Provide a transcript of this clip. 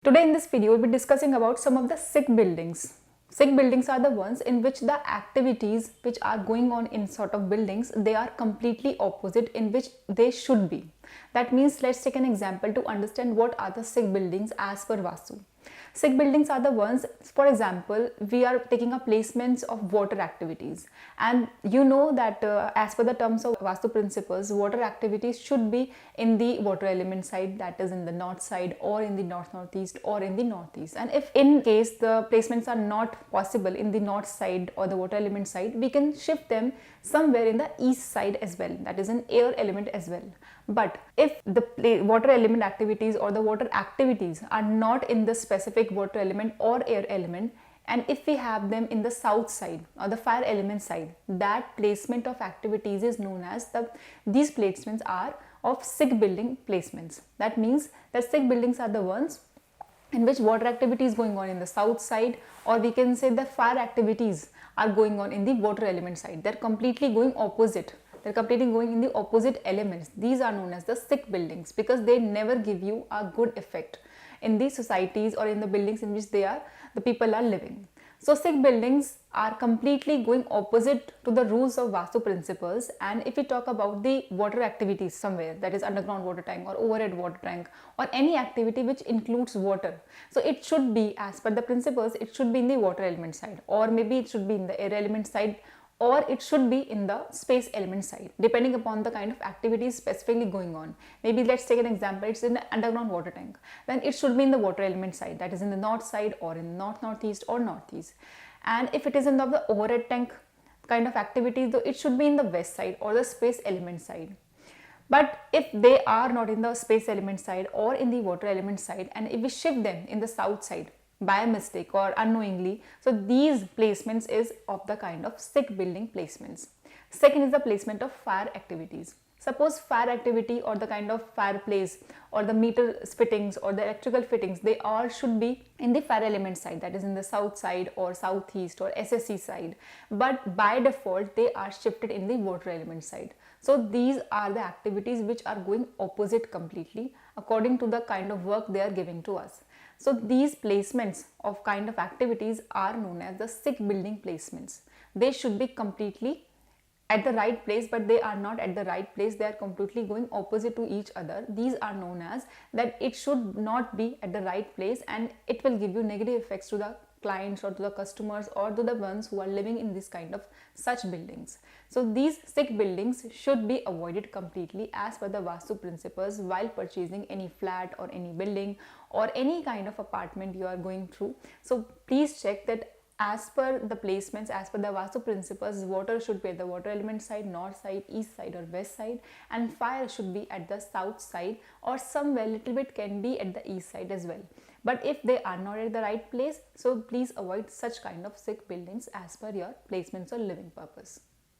Today in this video, we'll be discussing about some of the sick buildings. Sick buildings are the ones in which the activities which are going on in sort of buildings, they are completely opposite in which they should be. That means let's take an example to understand what are the sick buildings as per Vastu. Sick buildings are the ones, for example, we are taking up placements of water activities, and you know that as per the terms of Vastu principles, water activities should be in the water element side, that is in the north side or in the north-northeast or in the northeast. And if in case the placements are not possible in the north side or the water element side, we can shift them somewhere in the east side as well, that is an air element as well. But if the water element activities or the water activities are not in the specific water element or air element, and if we have them in the south side or the fire element side, that placement of activities is known as these placements are of sick building placements. That means that sick buildings are the ones in which water activity is going on in the south side, or we can say the fire activities are going on in the water element side. They're completely going opposite. They're completely going in the opposite elements. These are known as the sick buildings because they never give you a good effect in the societies or in the buildings in which the people are living. So sick buildings are completely going opposite to the rules of Vastu principles. And if we talk about the water activities somewhere, that is underground water tank or overhead water tank or any activity which includes water, so it should be, as per the principles, it should be in the water element side, or maybe it should be in the air element side, or it should be in the space element side, depending upon the kind of activities specifically going on. Maybe let's take an example, it's in the underground water tank, then it should be in the water element side, that is in the north side or in north-northeast or northeast. And if it is in the overhead tank kind of activity, though, it should be in the west side or the space element side. But if they are not in the space element side or in the water element side, and if we shift them in the south side by mistake or unknowingly, so these placements is of the kind of sick building placements. Second is the placement of fire activities. Suppose fire activity or the kind of fireplace or the meter fittings or the electrical fittings, they all should be in the fire element side, that is in the south side or southeast or SSC side, but by default they are shifted in the water element side. So these are the activities which are going opposite completely according to the kind of work they are giving to us. So these placements of kind of activities are known as the sick building placements. They should be completely at the right place, but they are not at the right place. They are completely going opposite to each other. These are known as that it should not be at the right place, and it will give you negative effects to the clients or to the customers or to the ones who are living in this kind of such buildings. So these sick buildings should be avoided completely as per the Vastu principles while purchasing any flat or any building or any kind of apartment you are going through. So please check that as per the placements, as per the Vastu principles, water should be at the water element side, north side, east side or west side, and fire should be at the south side, or somewhere little bit can be at the east side as well. But if they are not at the right place, so please avoid such kind of sick buildings as per your placements or living purpose.